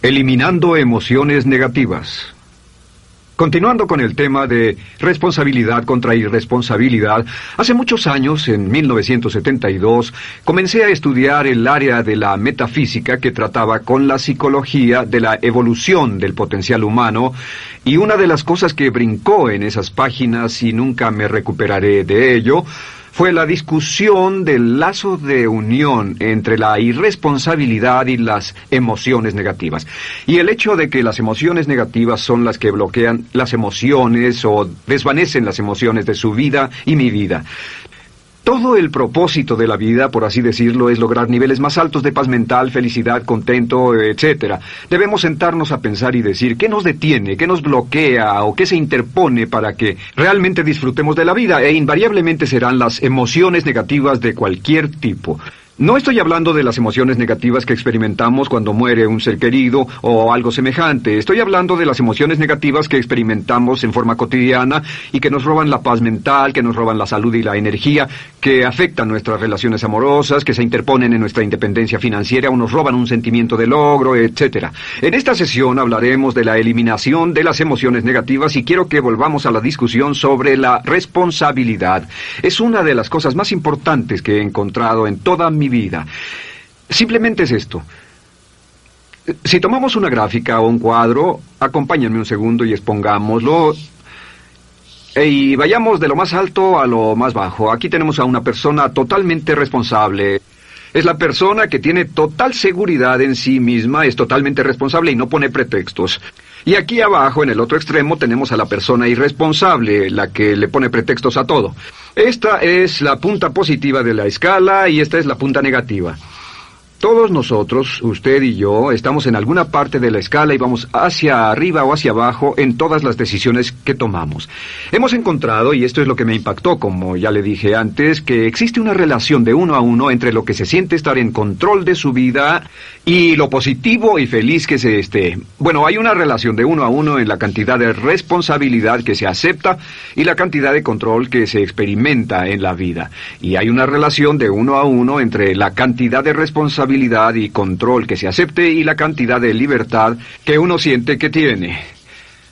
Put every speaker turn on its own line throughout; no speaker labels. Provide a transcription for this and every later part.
Eliminando emociones negativas. Continuando con el tema de responsabilidad contra irresponsabilidad, hace muchos años, en 1972, comencé a estudiar el área de la metafísica que trataba con la psicología de la evolución del potencial humano, y una de las cosas que brincó en esas páginas, y nunca me recuperaré de ello, fue la discusión del lazo de unión entre la irresponsabilidad y las emociones negativas. Y el hecho de que las emociones negativas son las que bloquean las emociones o desvanecen las emociones de su vida y mi vida. Todo el propósito de la vida, por así decirlo, es lograr niveles más altos de paz mental, felicidad, contento, etc. Debemos sentarnos a pensar y decir qué nos detiene, qué nos bloquea o qué se interpone para que realmente disfrutemos de la vida, e invariablemente serán las emociones negativas de cualquier tipo. No estoy hablando de las emociones negativas que experimentamos cuando muere un ser querido o algo semejante. Estoy hablando de las emociones negativas que experimentamos en forma cotidiana y que nos roban la paz mental, que nos roban la salud y la energía, que afectan nuestras relaciones amorosas, que se interponen en nuestra independencia financiera o nos roban un sentimiento de logro, etc. En esta sesión hablaremos de la eliminación de las emociones negativas y quiero que volvamos a la discusión sobre la responsabilidad. Es una de las cosas más importantes que he encontrado en toda mi vida. Simplemente es esto. Si tomamos una gráfica o un cuadro, acompáñenme un segundo y expongámoslo, y vayamos de lo más alto a lo más bajo. Aquí tenemos a una persona totalmente responsable. Es la persona que tiene total seguridad en sí misma, es totalmente responsable y no pone pretextos. Y aquí abajo, en el otro extremo, tenemos a la persona irresponsable, la que le pone pretextos a todo. Esta es la punta positiva de la escala y esta es la punta negativa. Todos nosotros, usted y yo, estamos en alguna parte de la escala y vamos hacia arriba o hacia abajo en todas las decisiones que tomamos. Hemos encontrado, y esto es lo que me impactó, como ya le dije antes, que existe una relación de uno a uno entre lo que se siente estar en control de su vida y lo positivo y feliz que se esté. Bueno, hay una relación de uno a uno en la cantidad de responsabilidad que se acepta y la cantidad de control que se experimenta en la vida. Y hay una relación de uno a uno entre la cantidad de responsabilidad y control que se acepte y la cantidad de libertad que uno siente que tiene.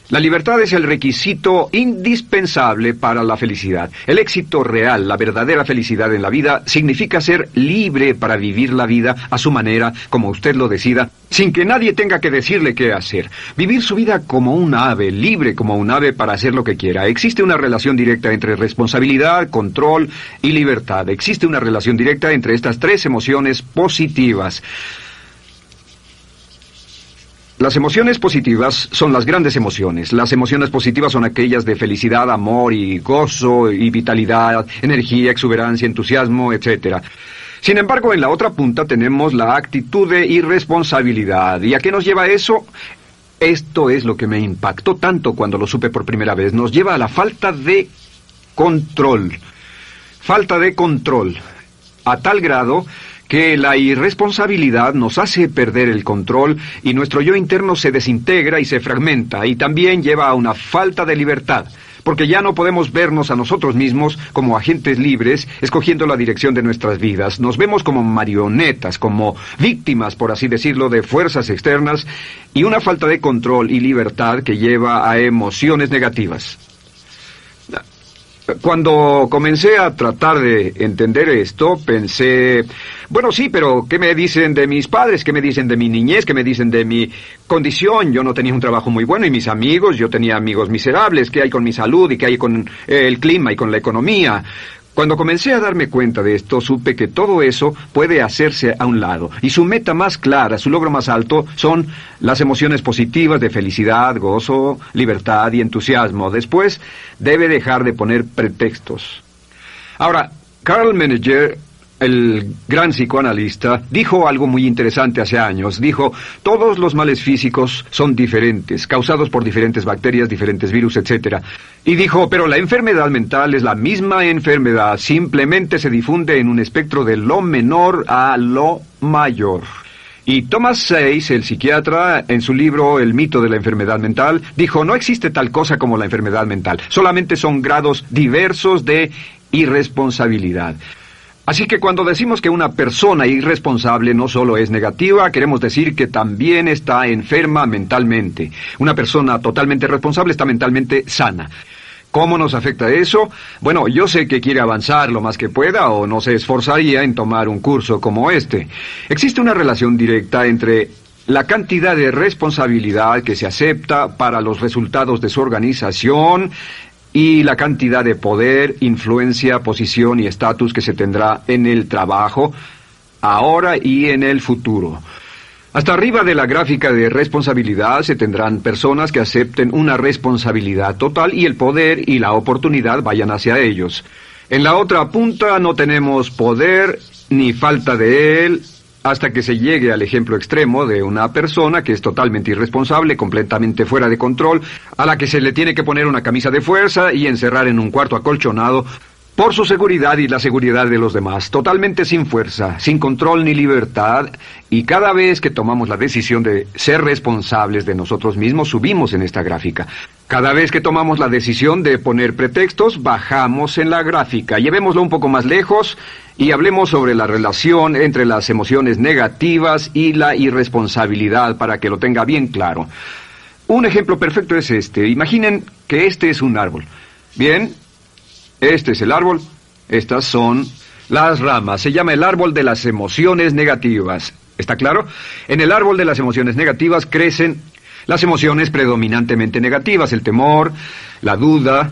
La libertad es el requisito indispensable para la felicidad. El éxito real, la verdadera felicidad en la vida, significa ser libre para vivir la vida a su manera, como usted lo decida, sin que nadie tenga que decirle qué hacer. Vivir su vida como un ave, libre como un ave para hacer lo que quiera. Existe una relación directa entre responsabilidad, control y libertad. Existe una relación directa entre estas tres emociones positivas. Las emociones positivas son las grandes emociones. Las emociones positivas son aquellas de felicidad, amor y gozo y vitalidad, energía, exuberancia, entusiasmo, etc. Sin embargo, en la otra punta tenemos la actitud de irresponsabilidad. ¿Y a qué nos lleva eso? Esto es lo que me impactó tanto cuando lo supe por primera vez. Nos lleva a la falta de control. Falta de control. A tal grado que la irresponsabilidad nos hace perder el control y nuestro yo interno se desintegra y se fragmenta, y también lleva a una falta de libertad, porque ya no podemos vernos a nosotros mismos como agentes libres, escogiendo la dirección de nuestras vidas. Nos vemos como marionetas, como víctimas, por así decirlo, de fuerzas externas, y una falta de control y libertad que lleva a emociones negativas. Cuando comencé a tratar de entender esto, pensé, bueno, sí, pero ¿qué me dicen de mis padres? ¿Qué me dicen de mi niñez? ¿Qué me dicen de mi condición? Yo no tenía un trabajo muy bueno y mis amigos, yo tenía amigos miserables. ¿Qué hay con mi salud y qué hay con el clima y con la economía? Cuando comencé a darme cuenta de esto, supe que todo eso puede hacerse a un lado. Y su meta más clara, su logro más alto, son las emociones positivas de felicidad, gozo, libertad y entusiasmo. Después, debe dejar de poner pretextos. Ahora, Carl Menninger, el gran psicoanalista, dijo algo muy interesante hace años. Dijo, todos los males físicos son diferentes, causados por diferentes bacterias, diferentes virus, etc. Y dijo, pero la enfermedad mental es la misma enfermedad, simplemente se difunde en un espectro de lo menor a lo mayor. Y Thomas Sayce, el psiquiatra, en su libro El mito de la enfermedad mental, dijo, no existe tal cosa como la enfermedad mental, solamente son grados diversos de irresponsabilidad. Así que cuando decimos que una persona irresponsable no solo es negativa, queremos decir que también está enferma mentalmente. Una persona totalmente responsable está mentalmente sana. ¿Cómo nos afecta eso? Bueno, yo sé que quiere avanzar lo más que pueda o no se esforzaría en tomar un curso como este. Existe una relación directa entre la cantidad de responsabilidad que se acepta para los resultados de su organización y la cantidad de poder, influencia, posición y estatus que se tendrá en el trabajo, ahora y en el futuro. Hasta arriba de la gráfica de responsabilidad se tendrán personas que acepten una responsabilidad total y el poder y la oportunidad vayan hacia ellos. En la otra punta no tenemos poder ni falta de él, hasta que se llegue al ejemplo extremo de una persona que es totalmente irresponsable, completamente fuera de control, a la que se le tiene que poner una camisa de fuerza y encerrar en un cuarto acolchonado por su seguridad y la seguridad de los demás, totalmente sin fuerza, sin control ni libertad, y cada vez que tomamos la decisión de ser responsables de nosotros mismos, subimos en esta gráfica. Cada vez que tomamos la decisión de poner pretextos, bajamos en la gráfica. Llevémoslo un poco más lejos y hablemos sobre la relación entre las emociones negativas y la irresponsabilidad para que lo tenga bien claro. Un ejemplo perfecto es este. Imaginen que este es un árbol. Bien, este es el árbol. Estas son las ramas. Se llama el árbol de las emociones negativas. ¿Está claro? En el árbol de las emociones negativas crecen las emociones predominantemente negativas, el temor, la duda.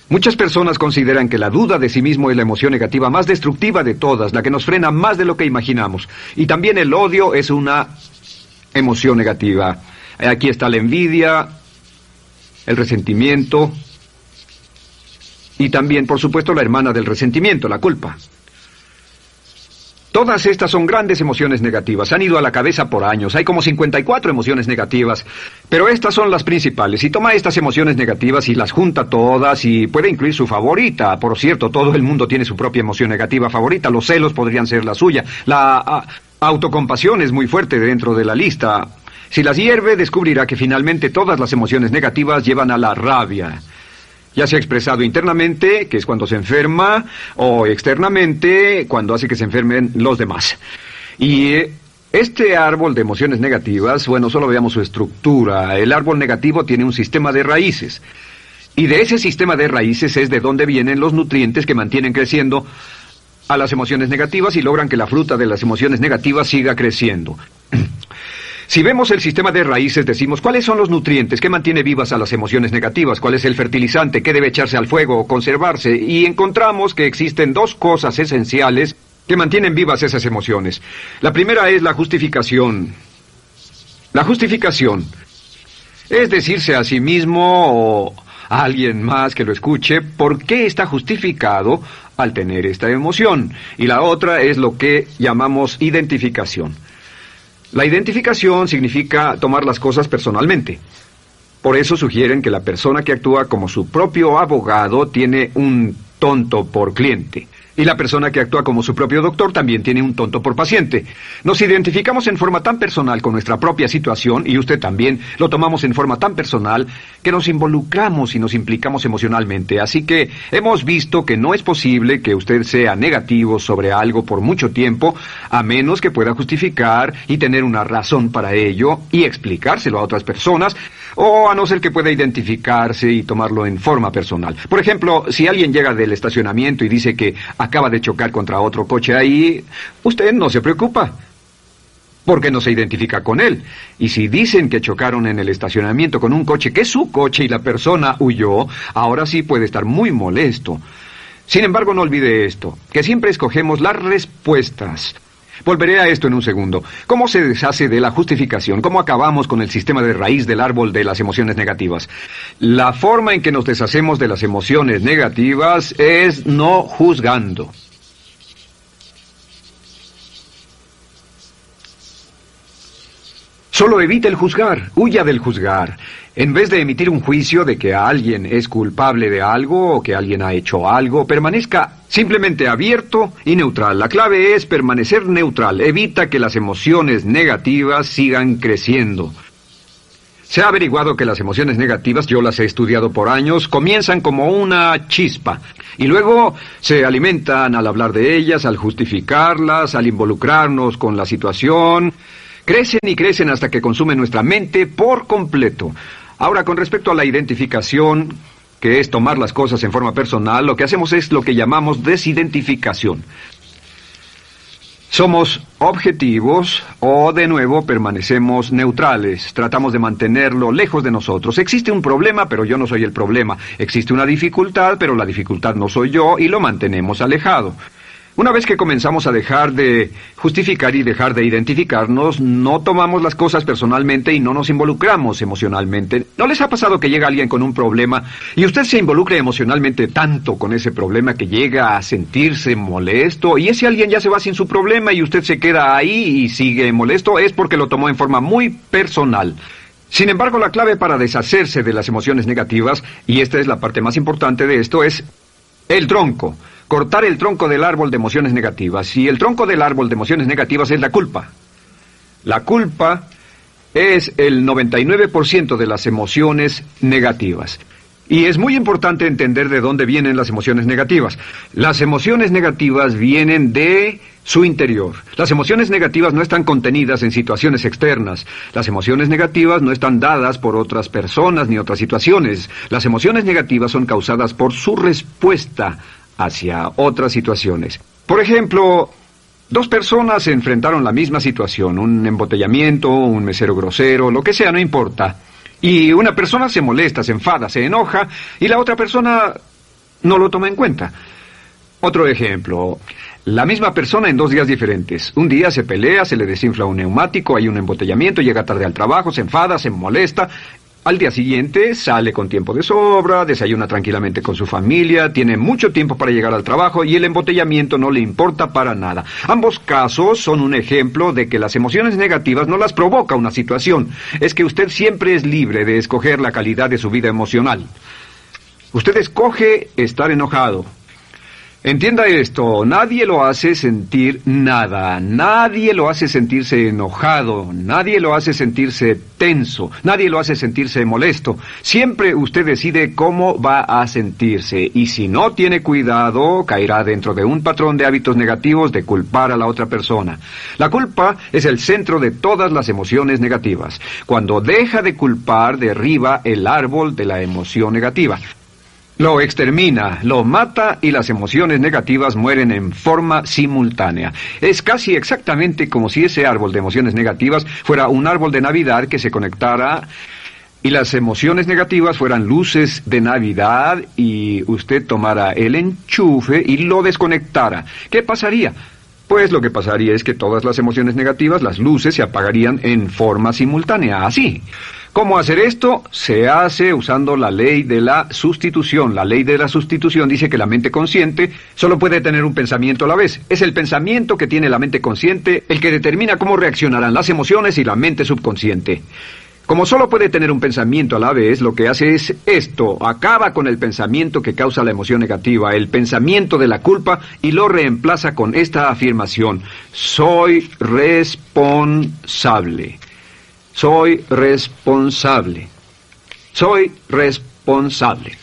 Muchas personas consideran que la duda de sí mismo es la emoción negativa más destructiva de todas, la que nos frena más de lo que imaginamos. Y también el odio es una emoción negativa. Aquí está la envidia, el resentimiento y también, por supuesto, la hermana del resentimiento, la culpa. Todas estas son grandes emociones negativas. Han ido a la cabeza por años. Hay como 54 emociones negativas. Pero estas son las principales. Si toma estas emociones negativas y las junta todas y puede incluir su favorita. Por cierto, todo el mundo tiene su propia emoción negativa favorita. Los celos podrían ser la suya. La autocompasión es muy fuerte dentro de la lista. Si las hierve, descubrirá que finalmente todas las emociones negativas llevan a la rabia. Ya sea expresado internamente, que es cuando se enferma, o externamente, cuando hace que se enfermen los demás. Y este árbol de emociones negativas, bueno, solo veamos su estructura. El árbol negativo tiene un sistema de raíces. Y de ese sistema de raíces es de donde vienen los nutrientes que mantienen creciendo a las emociones negativas y logran que la fruta de las emociones negativas siga creciendo. Si vemos el sistema de raíces, decimos, ¿cuáles son los nutrientes que mantiene vivas a las emociones negativas? ¿Cuál es el fertilizante? ¿Qué debe echarse al fuego o conservarse? Y encontramos que existen dos cosas esenciales que mantienen vivas esas emociones. La primera es la justificación. La justificación es decirse a sí mismo o a alguien más que lo escuche por qué está justificado al tener esta emoción. Y la otra es lo que llamamos identificación. La identificación significa tomar las cosas personalmente. Por eso sugieren que la persona que actúa como su propio abogado tiene un tonto por cliente. Y la persona que actúa como su propio doctor también tiene un tonto por paciente. Nos identificamos en forma tan personal con nuestra propia situación, y usted también, lo tomamos en forma tan personal, que nos involucramos y nos implicamos emocionalmente. Así que hemos visto que no es posible que usted sea negativo sobre algo por mucho tiempo, a menos que pueda justificar y tener una razón para ello y explicárselo a otras personas, o a no ser que pueda identificarse y tomarlo en forma personal. Por ejemplo, si alguien llega del estacionamiento y dice que acaba de chocar contra otro coche ahí, usted no se preocupa, porque no se identifica con él. Y si dicen que chocaron en el estacionamiento con un coche que es su coche y la persona huyó, ahora sí puede estar muy molesto. Sin embargo, no olvide esto, que siempre escogemos las respuestas. Volveré a esto en un segundo. ¿Cómo se deshace de la justificación? ¿Cómo acabamos con el sistema de raíz del árbol de las emociones negativas? La forma en que nos deshacemos de las emociones negativas es no juzgando. Solo evite el juzgar, huya del juzgar. En vez de emitir un juicio de que alguien es culpable de algo o que alguien ha hecho algo, permanezca simplemente abierto y neutral. La clave es permanecer neutral. Evita que las emociones negativas sigan creciendo. Se ha averiguado que las emociones negativas, yo las he estudiado por años, comienzan como una chispa y luego se alimentan al hablar de ellas, al justificarlas, al involucrarnos con la situación. Crecen y crecen hasta que consumen nuestra mente por completo. Ahora, con respecto a la identificación, que es tomar las cosas en forma personal, lo que hacemos es lo que llamamos desidentificación. Somos objetivos o, de nuevo, permanecemos neutrales. Tratamos de mantenerlo lejos de nosotros. Existe un problema, pero yo no soy el problema. Existe una dificultad, pero la dificultad no soy yo, y lo mantenemos alejado. Una vez que comenzamos a dejar de justificar y dejar de identificarnos, no tomamos las cosas personalmente y no nos involucramos emocionalmente. ¿No les ha pasado que llega alguien con un problema y usted se involucra emocionalmente tanto con ese problema que llega a sentirse molesto y ese alguien ya se va sin su problema y usted se queda ahí y sigue molesto? Es porque lo tomó en forma muy personal. Sin embargo, la clave para deshacerse de las emociones negativas, y esta es la parte más importante de esto, es el tronco. Cortar el tronco del árbol de emociones negativas. Y el tronco del árbol de emociones negativas es la culpa. La culpa es el 99% de las emociones negativas. Y es muy importante entender de dónde vienen las emociones negativas. Las emociones negativas vienen de su interior. Las emociones negativas no están contenidas en situaciones externas. Las emociones negativas no están dadas por otras personas ni otras situaciones. Las emociones negativas son causadas por su respuesta hacia otras situaciones. Por ejemplo, dos personas enfrentaron la misma situación, un embotellamiento, un mesero grosero, lo que sea, no importa. Y una persona se molesta, se enfada, se enoja, y la otra persona no lo toma en cuenta. Otro ejemplo, la misma persona en 2 días diferentes. Un día se pelea, se le desinfla un neumático, hay un embotellamiento, llega tarde al trabajo, se enfada, se molesta. Al día siguiente sale con tiempo de sobra, desayuna tranquilamente con su familia, tiene mucho tiempo para llegar al trabajo y el embotellamiento no le importa para nada. Ambos casos son un ejemplo de que las emociones negativas no las provoca una situación. Es que usted siempre es libre de escoger la calidad de su vida emocional. Usted escoge estar enojado. Entienda esto, nadie lo hace sentir nada, nadie lo hace sentirse enojado, nadie lo hace sentirse tenso, nadie lo hace sentirse molesto. Siempre usted decide cómo va a sentirse y si no tiene cuidado, caerá dentro de un patrón de hábitos negativos de culpar a la otra persona. La culpa es el centro de todas las emociones negativas. Cuando deja de culpar, derriba el árbol de la emoción negativa. Lo extermina, lo mata y las emociones negativas mueren en forma simultánea. Es casi exactamente como si ese árbol de emociones negativas fuera un árbol de Navidad que se conectara y las emociones negativas fueran luces de Navidad y usted tomara el enchufe y lo desconectara. ¿Qué pasaría? Pues lo que pasaría es que todas las emociones negativas, las luces, se apagarían en forma simultánea, así. ¿Cómo hacer esto? Se hace usando la ley de la sustitución. La ley de la sustitución dice que la mente consciente solo puede tener un pensamiento a la vez. Es el pensamiento que tiene la mente consciente el que determina cómo reaccionarán las emociones y la mente subconsciente. Como solo puede tener un pensamiento a la vez, lo que hace es esto: acaba con el pensamiento que causa la emoción negativa, el pensamiento de la culpa, y lo reemplaza con esta afirmación: soy responsable. Soy responsable. Soy responsable.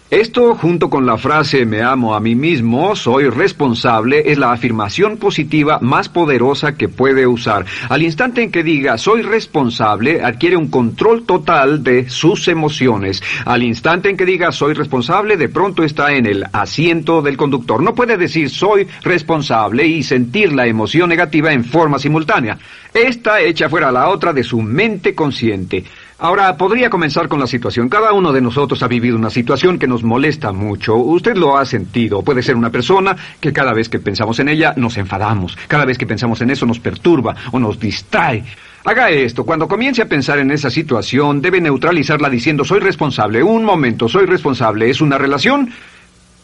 Esto, junto con la frase me amo a mí mismo, soy responsable, es la afirmación positiva más poderosa que puede usar. Al instante en que diga soy responsable, adquiere un control total de sus emociones. Al instante en que diga soy responsable, de pronto está en el asiento del conductor. No puede decir soy responsable y sentir la emoción negativa en forma simultánea. Esta echa fuera la otra de su mente consciente. Ahora, podría comenzar con la situación. Cada uno de nosotros ha vivido una situación que nos molesta mucho. Usted lo ha sentido. Puede ser una persona que cada vez que pensamos en ella nos enfadamos. Cada vez que pensamos en eso nos perturba o nos distrae. Haga esto. Cuando comience a pensar en esa situación, debe neutralizarla diciendo soy responsable. Un momento, soy responsable. ¿Es una relación?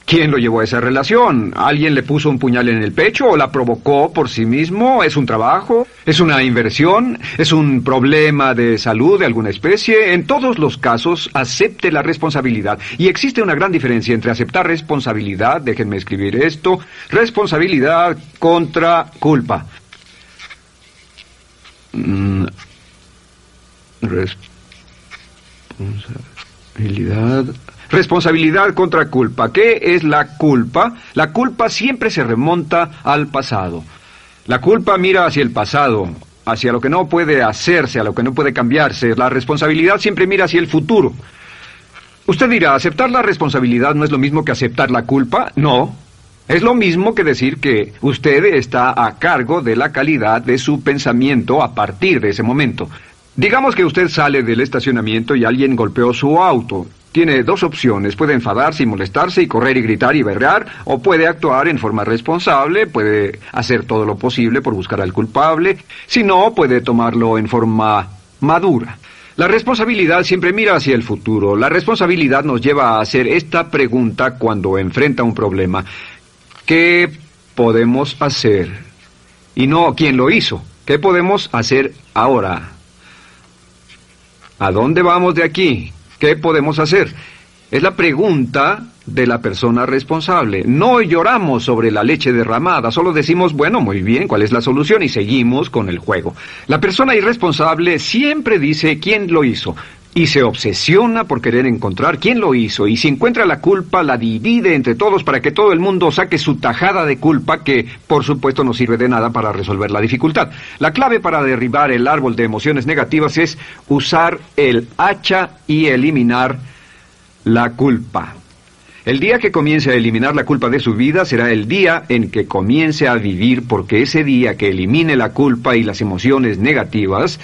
¿Quién lo llevó a esa relación? ¿Alguien le puso un puñal en el pecho o la provocó por sí mismo? ¿Es un trabajo? ¿Es una inversión? ¿Es un problema de salud de alguna especie? En todos los casos, acepte la responsabilidad. Y existe una gran diferencia entre aceptar responsabilidad, déjenme escribir esto, responsabilidad contra culpa. Responsabilidad contra culpa. ¿Qué es la culpa? La culpa siempre se remonta al pasado. La culpa mira hacia el pasado, hacia lo que no puede hacerse, a lo que no puede cambiarse. La responsabilidad siempre mira hacia el futuro. Usted dirá, ¿aceptar la responsabilidad no es lo mismo que aceptar la culpa? No. Es lo mismo que decir que usted está a cargo de la calidad de su pensamiento a partir de ese momento. Digamos que usted sale del estacionamiento y alguien golpeó su auto. Tiene dos opciones: puede enfadarse y molestarse y correr y gritar y berrear, o puede actuar en forma responsable, puede hacer todo lo posible por buscar al culpable. Si no, puede tomarlo en forma madura. La responsabilidad siempre mira hacia el futuro. La responsabilidad nos lleva a hacer esta pregunta cuando enfrenta un problema: ¿qué podemos hacer? Y no quién lo hizo. ¿Qué podemos hacer ahora? ¿A dónde vamos de aquí? ¿Qué podemos hacer? Es la pregunta de la persona responsable. No lloramos sobre la leche derramada, solo decimos, bueno, muy bien, ¿cuál es la solución? Y seguimos con el juego. La persona irresponsable siempre dice quién lo hizo y se obsesiona por querer encontrar quién lo hizo, y si encuentra la culpa la divide entre todos para que todo el mundo saque su tajada de culpa, que por supuesto no sirve de nada para resolver la dificultad. La clave para derribar el árbol de emociones negativas es usar el hacha y eliminar la culpa. El día que comience a eliminar la culpa de su vida será el día en que comience a vivir, porque ese día que elimine la culpa y las emociones negativas,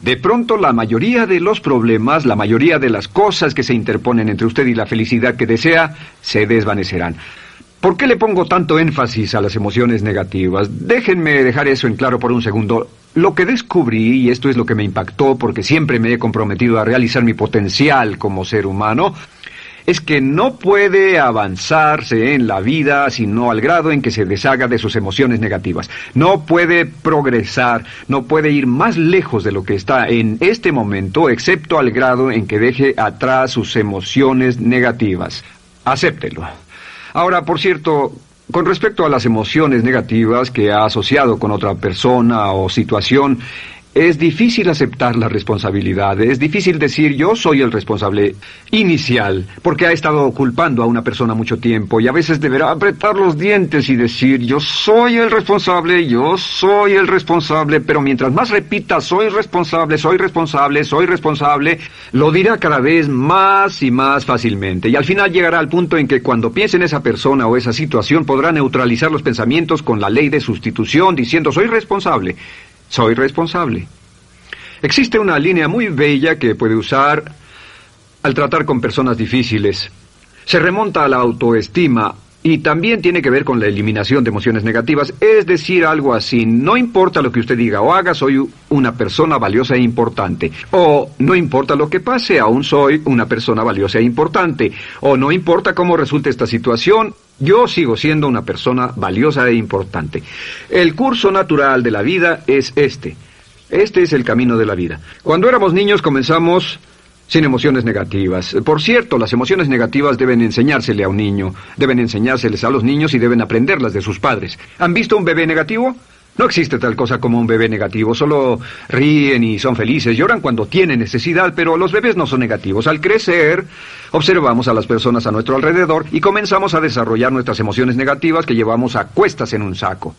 de pronto la mayoría de los problemas, la mayoría de las cosas que se interponen entre usted y la felicidad que desea, se desvanecerán. ¿Por qué le pongo tanto énfasis a las emociones negativas? Déjenme dejar eso en claro por un segundo. Lo que descubrí, y esto es lo que me impactó porque siempre me he comprometido a realizar mi potencial como ser humano, es que no puede avanzarse en la vida sino al grado en que se deshaga de sus emociones negativas. No puede progresar, no puede ir más lejos de lo que está en este momento, excepto al grado en que deje atrás sus emociones negativas. Acéptelo. Ahora, por cierto, con respecto a las emociones negativas que ha asociado con otra persona o situación, es difícil aceptar la responsabilidad, es difícil decir yo soy el responsable inicial, porque ha estado culpando a una persona mucho tiempo y a veces deberá apretar los dientes y decir yo soy el responsable, pero mientras más repita soy responsable, lo dirá cada vez más y más fácilmente, y al final llegará al punto en que cuando piense en esa persona o esa situación podrá neutralizar los pensamientos con la ley de sustitución diciendo soy responsable. Existe una línea muy bella que puede usar al tratar con personas difíciles. Se remonta a la autoestima y también tiene que ver con la eliminación de emociones negativas. Es decir, algo así: no importa lo que usted diga o haga, soy una persona valiosa e importante. O no importa lo que pase, aún soy una persona valiosa e importante. O no importa cómo resulte esta situación, yo sigo siendo una persona valiosa e importante. El curso natural de la vida es este. Este es el camino de la vida. Cuando éramos niños comenzamos sin emociones negativas. Por cierto, las emociones negativas deben enseñársele a un niño, deben enseñárseles a los niños y deben aprenderlas de sus padres. ¿Han visto un bebé negativo? No existe tal cosa como un bebé negativo, solo ríen y son felices, lloran cuando tienen necesidad, pero los bebés no son negativos. Al crecer, observamos a las personas a nuestro alrededor y comenzamos a desarrollar nuestras emociones negativas que llevamos a cuestas en un saco.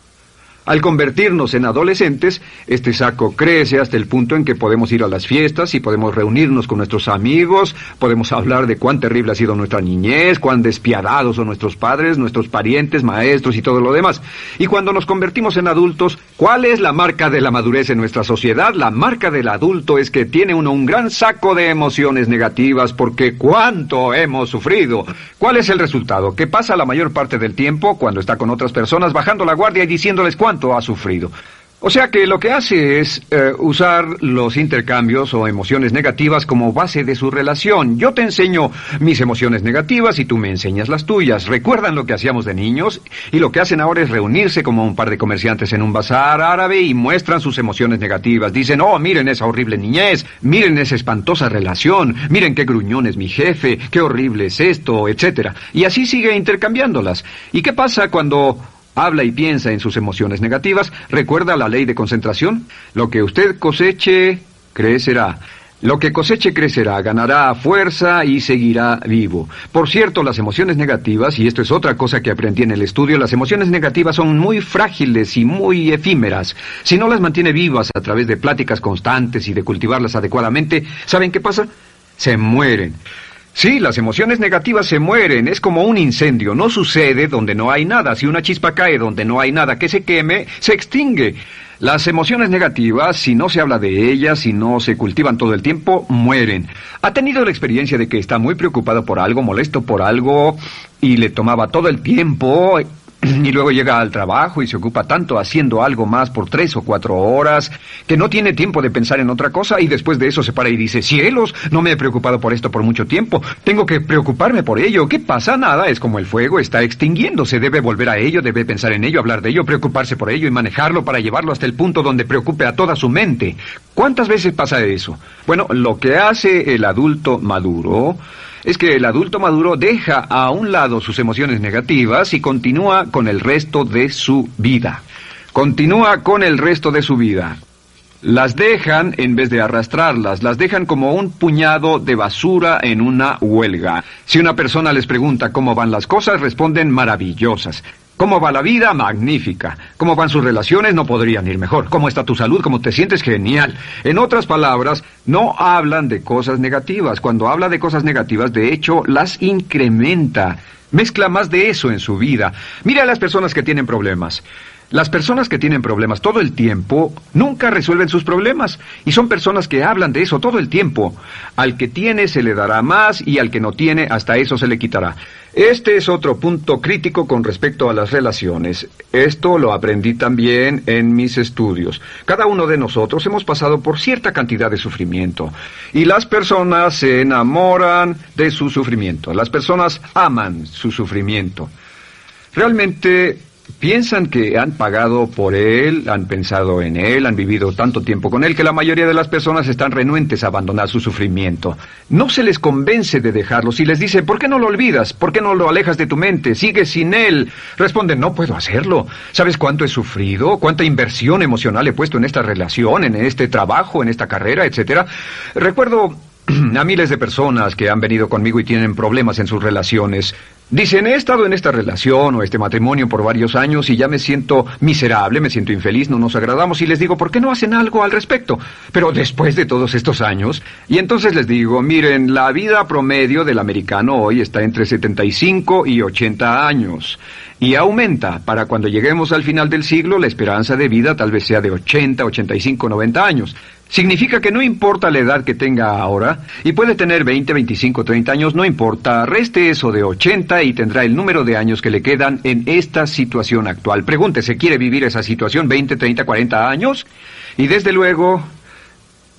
Al convertirnos en adolescentes, este saco crece hasta el punto en que podemos ir a las fiestas y podemos reunirnos con nuestros amigos, podemos hablar de cuán terrible ha sido nuestra niñez, cuán despiadados son nuestros padres, nuestros parientes, maestros y todo lo demás. Y cuando nos convertimos en adultos, ¿cuál es la marca de la madurez en nuestra sociedad? La marca del adulto es que tiene uno un gran saco de emociones negativas, porque ¿cuánto hemos sufrido? ¿Cuál es el resultado? Que pasa la mayor parte del tiempo, cuando está con otras personas, bajando la guardia y diciéndoles cuánto ha sufrido. O sea que lo que hace es usar los intercambios o emociones negativas como base de su relación. Yo te enseño mis emociones negativas y tú me enseñas las tuyas. ¿Recuerdan lo que hacíamos de niños? Y lo que hacen ahora es reunirse como un par de comerciantes en un bazar árabe y muestran sus emociones negativas. Dicen, oh, miren esa horrible niñez, miren esa espantosa relación, miren qué gruñón es mi jefe, qué horrible es esto, etcétera. Y así sigue intercambiándolas. ¿Y qué pasa cuando habla y piensa en sus emociones negativas? ¿Recuerda la ley de concentración? Lo que usted coseche, crecerá. Lo que coseche crecerá, ganará fuerza y seguirá vivo. Por cierto, las emociones negativas, y esto es otra cosa que aprendí en el estudio, las emociones negativas son muy frágiles y muy efímeras. Si no las mantiene vivas a través de pláticas constantes y de cultivarlas adecuadamente, ¿saben qué pasa? Se mueren. Sí, las emociones negativas se mueren, es como un incendio, no sucede donde no hay nada. Si una chispa cae donde no hay nada que se queme, se extingue. Las emociones negativas, si no se habla de ellas, si no se cultivan todo el tiempo, mueren. ¿Ha tenido la experiencia de que está muy preocupado por algo, molesto por algo, y le tomaba todo el tiempo, y luego llega al trabajo y se ocupa tanto haciendo algo más por 3 o 4 horas, que no tiene tiempo de pensar en otra cosa, y después de eso se para y dice, cielos, no me he preocupado por esto por mucho tiempo, tengo que preocuparme por ello? ¿Qué pasa? Nada, es como el fuego, está extinguiéndose, debe volver a ello, debe pensar en ello, hablar de ello, preocuparse por ello y manejarlo para llevarlo hasta el punto donde preocupe a toda su mente. ¿Cuántas veces pasa eso? Bueno, lo que hace el adulto maduro es que el adulto maduro deja a un lado sus emociones negativas y continúa con el resto de su vida. Continúa con el resto de su vida. Las dejan en vez de arrastrarlas, las dejan como un puñado de basura en una huelga. Si una persona les pregunta cómo van las cosas, responden maravillosas. ¿Cómo va la vida? Magnífica. ¿Cómo van sus relaciones? No podrían ir mejor. ¿Cómo está tu salud? ¿Cómo te sientes? Genial. En otras palabras, no hablan de cosas negativas. Cuando habla de cosas negativas, de hecho, las incrementa. Mezcla más de eso en su vida. Mira a las personas que tienen problemas. Las personas que tienen problemas todo el tiempo nunca resuelven sus problemas, y son personas que hablan de eso todo el tiempo. Al que tiene se le dará más, y al que no tiene hasta eso se le quitará. Este es otro punto crítico con respecto a las relaciones. Esto lo aprendí también en mis estudios. Cada uno de nosotros hemos pasado por cierta cantidad de sufrimiento, y las personas se enamoran de su sufrimiento. Las personas aman su sufrimiento. Realmente piensan que han pagado por él, han pensado en él, han vivido tanto tiempo con él, que la mayoría de las personas están renuentes a abandonar su sufrimiento. No se les convence de dejarlo. Si les dice, ¿por qué no lo olvidas? ¿Por qué no lo alejas de tu mente? Sigue sin él. Responden, no puedo hacerlo. ¿Sabes cuánto he sufrido? ¿Cuánta inversión emocional he puesto en esta relación, en este trabajo, en esta carrera, etcétera? Recuerdo a miles de personas que han venido conmigo y tienen problemas en sus relaciones. Dicen, he estado en esta relación o este matrimonio por varios años y ya me siento miserable, me siento infeliz, no nos agradamos, y les digo, ¿por qué no hacen algo al respecto? Pero después de todos estos años, y entonces les digo, miren, la vida promedio del americano hoy está entre 75 y 80 años. Y aumenta. Para cuando lleguemos al final del siglo, la esperanza de vida tal vez sea de 80, 85, 90 años. Significa que no importa la edad que tenga ahora, y puede tener 20, 25, 30 años, no importa, reste eso de 80 y tendrá el número de años que le quedan en esta situación actual. Pregúntese, ¿quiere vivir esa situación 20, 30, 40 años? Y desde luego,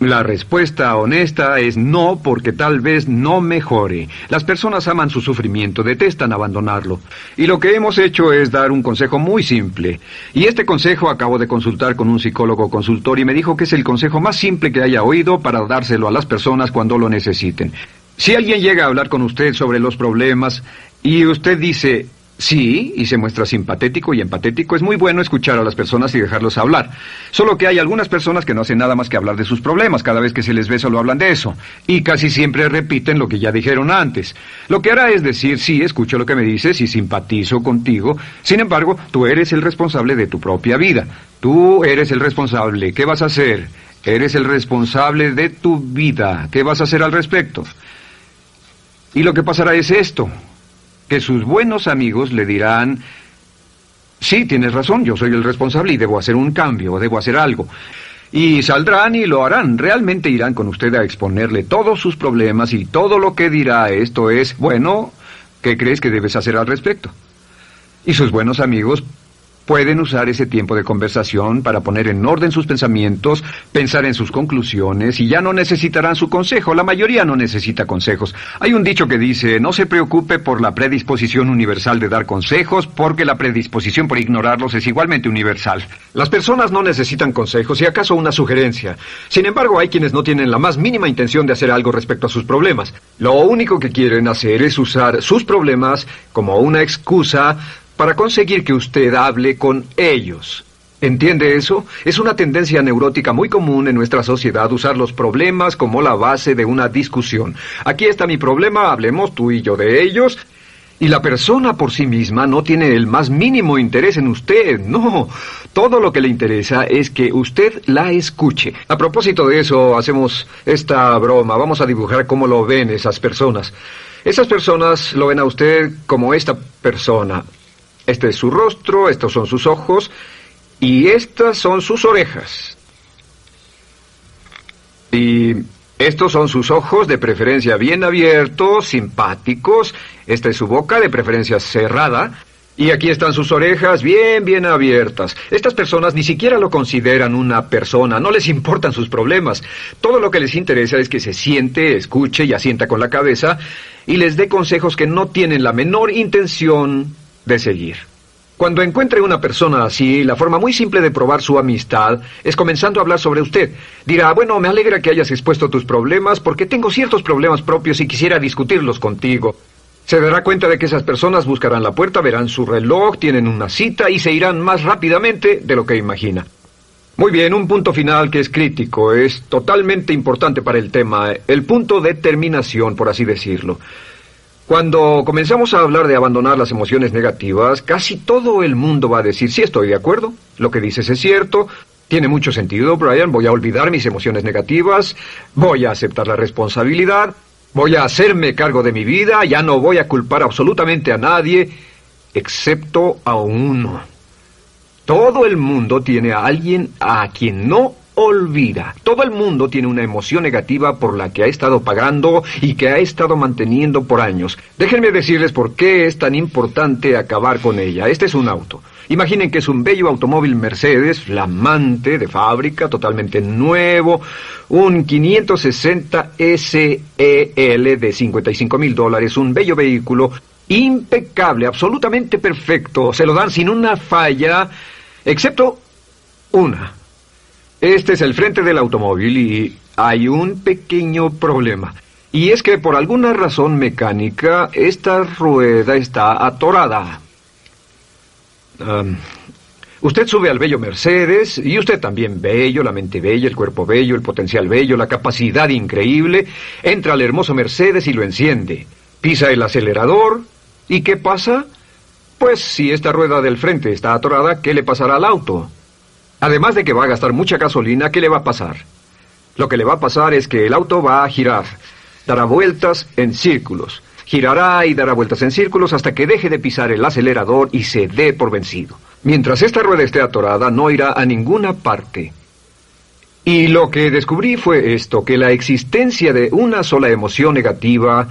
la respuesta honesta es no, porque tal vez no mejore. Las personas aman su sufrimiento, detestan abandonarlo. Y lo que hemos hecho es dar un consejo muy simple. Y este consejo acabo de consultar con un psicólogo consultor y me dijo que es el consejo más simple que haya oído para dárselo a las personas cuando lo necesiten. Si alguien llega a hablar con usted sobre los problemas y usted dice sí, y se muestra simpatético y empatético, es muy bueno escuchar a las personas y dejarlos hablar. Solo que hay algunas personas que no hacen nada más que hablar de sus problemas. Cada vez que se les ve solo hablan de eso. Y casi siempre repiten lo que ya dijeron antes. Lo que hará es decir, sí, escucho lo que me dices y simpatizo contigo. Sin embargo, tú eres el responsable de tu propia vida. Tú eres el responsable. ¿Qué vas a hacer? Eres el responsable de tu vida. ¿Qué vas a hacer al respecto? Y lo que pasará es esto, que sus buenos amigos le dirán, sí, tienes razón, yo soy el responsable y debo hacer un cambio, debo hacer algo. Y saldrán y lo harán, realmente irán con usted a exponerle todos sus problemas y todo lo que dirá esto es, bueno, ¿qué crees que debes hacer al respecto? Y sus buenos amigos pueden usar ese tiempo de conversación para poner en orden sus pensamientos, pensar en sus conclusiones, y ya no necesitarán su consejo. La mayoría no necesita consejos. Hay un dicho que dice, no se preocupe por la predisposición universal de dar consejos, porque la predisposición por ignorarlos es igualmente universal. Las personas no necesitan consejos, si acaso una sugerencia. Sin embargo, hay quienes no tienen la más mínima intención de hacer algo respecto a sus problemas. Lo único que quieren hacer es usar sus problemas como una excusa para conseguir que usted hable con ellos. ¿Entiende eso? Es una tendencia neurótica muy común en nuestra sociedad usar los problemas como la base de una discusión. Aquí está mi problema, hablemos tú y yo de ellos. Y la persona por sí misma no tiene el más mínimo interés en usted, no. Todo lo que le interesa es que usted la escuche. A propósito de eso, hacemos esta broma. Vamos a dibujar cómo lo ven esas personas. Esas personas lo ven a usted como esta persona. Este es su rostro, estos son sus ojos y estas son sus orejas. Y estos son sus ojos, de preferencia bien abiertos, simpáticos. Esta es su boca, de preferencia cerrada. Y aquí están sus orejas bien abiertas. Estas personas ni siquiera lo consideran una persona, no les importan sus problemas. Todo lo que les interesa es que se siente, escuche y asienta con la cabeza y les dé consejos que no tienen la menor intención de seguir. Cuando encuentre una persona así, la forma muy simple de probar su amistad es comenzando a hablar sobre usted. Dirá, bueno, me alegra que hayas expuesto tus problemas porque tengo ciertos problemas propios y quisiera discutirlos contigo. Se dará cuenta de que esas personas buscarán la puerta, verán su reloj, tienen una cita y se irán más rápidamente de lo que imagina. Muy bien, un punto final que es crítico, es totalmente importante para el tema, el punto de terminación, por así decirlo. Cuando comenzamos a hablar de abandonar las emociones negativas, casi todo el mundo va a decir, sí, estoy de acuerdo, lo que dices es cierto, tiene mucho sentido, Brian, voy a olvidar mis emociones negativas, voy a aceptar la responsabilidad, voy a hacerme cargo de mi vida, ya no voy a culpar absolutamente a nadie, excepto a uno. Todo el mundo tiene a alguien a quien no olvida. Todo el mundo tiene una emoción negativa por la que ha estado pagando y que ha estado manteniendo por años. Déjenme decirles por qué es tan importante acabar con ella. Este es un auto. Imaginen que es un bello automóvil Mercedes, flamante, de fábrica, totalmente nuevo, un 560 SEL de $55,000, un bello vehículo, impecable, absolutamente perfecto. Se lo dan sin una falla, excepto una. Este es el frente del automóvil y hay un pequeño problema. Y es que por alguna razón mecánica, esta rueda está atorada. Usted sube al bello Mercedes, y usted también bello, la mente bella, el cuerpo bello, el potencial bello, la capacidad increíble. Entra al hermoso Mercedes y lo enciende. Pisa el acelerador, ¿y qué pasa? Pues si esta rueda del frente está atorada, ¿qué le pasará al auto? Además de que va a gastar mucha gasolina, ¿qué le va a pasar? Lo que le va a pasar es que el auto va a girar, dará vueltas en círculos. Girará y dará vueltas en círculos hasta que deje de pisar el acelerador y se dé por vencido. Mientras esta rueda esté atorada, no irá a ninguna parte. Y lo que descubrí fue esto, que la existencia de una sola emoción negativa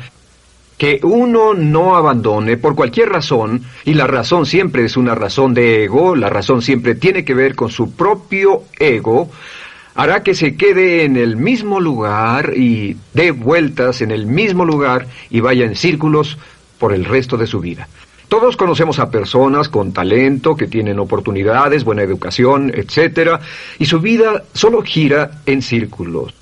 que uno no abandone por cualquier razón, y la razón siempre es una razón de ego, la razón siempre tiene que ver con su propio ego, hará que se quede en el mismo lugar y dé vueltas en el mismo lugar y vaya en círculos por el resto de su vida. Todos conocemos a personas con talento, que tienen oportunidades, buena educación, etc., y su vida solo gira en círculos.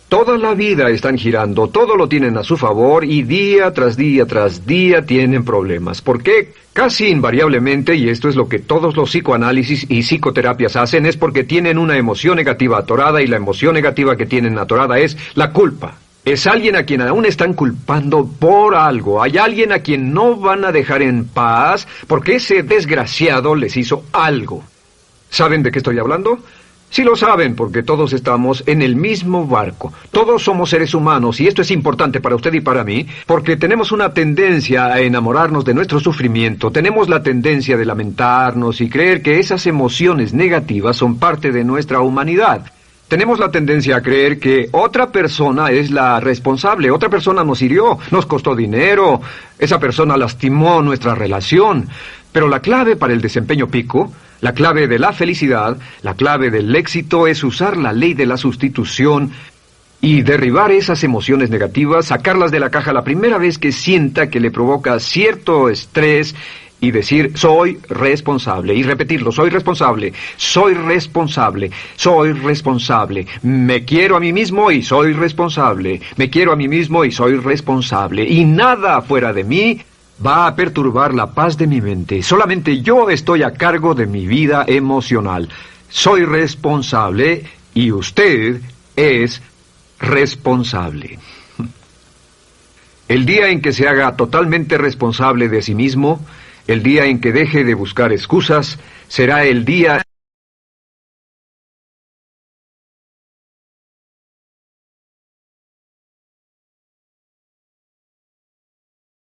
Toda la vida están girando, todo lo tienen a su favor y día tras día tras día tienen problemas. ¿Por qué? Casi invariablemente, y esto es lo que todos los psicoanálisis y psicoterapias hacen, es porque tienen una emoción negativa atorada y la emoción negativa que tienen atorada es la culpa. Es alguien a quien aún están culpando por algo. Hay alguien a quien no van a dejar en paz porque ese desgraciado les hizo algo. ¿Saben de qué estoy hablando? Sí lo saben, porque todos estamos en el mismo barco. Todos somos seres humanos, y esto es importante para usted y para mí, porque tenemos una tendencia a enamorarnos de nuestro sufrimiento. Tenemos la tendencia de lamentarnos y creer que esas emociones negativas son parte de nuestra humanidad. Tenemos la tendencia a creer que otra persona es la responsable, otra persona nos hirió, nos costó dinero, esa persona lastimó nuestra relación. Pero la clave para el desempeño pico, la clave de la felicidad, la clave del éxito es usar la ley de la sustitución y derribar esas emociones negativas, sacarlas de la caja la primera vez que sienta que le provoca cierto estrés y decir, soy responsable, y repetirlo, soy responsable, soy responsable, soy responsable, me quiero a mí mismo y soy responsable, me quiero a mí mismo y soy responsable, y nada fuera de mí va a perturbar la paz de mi mente. Solamente yo estoy a cargo de mi vida emocional. Soy responsable y usted es responsable. El día en que se haga totalmente responsable de sí mismo, el día en que deje de buscar excusas, será el día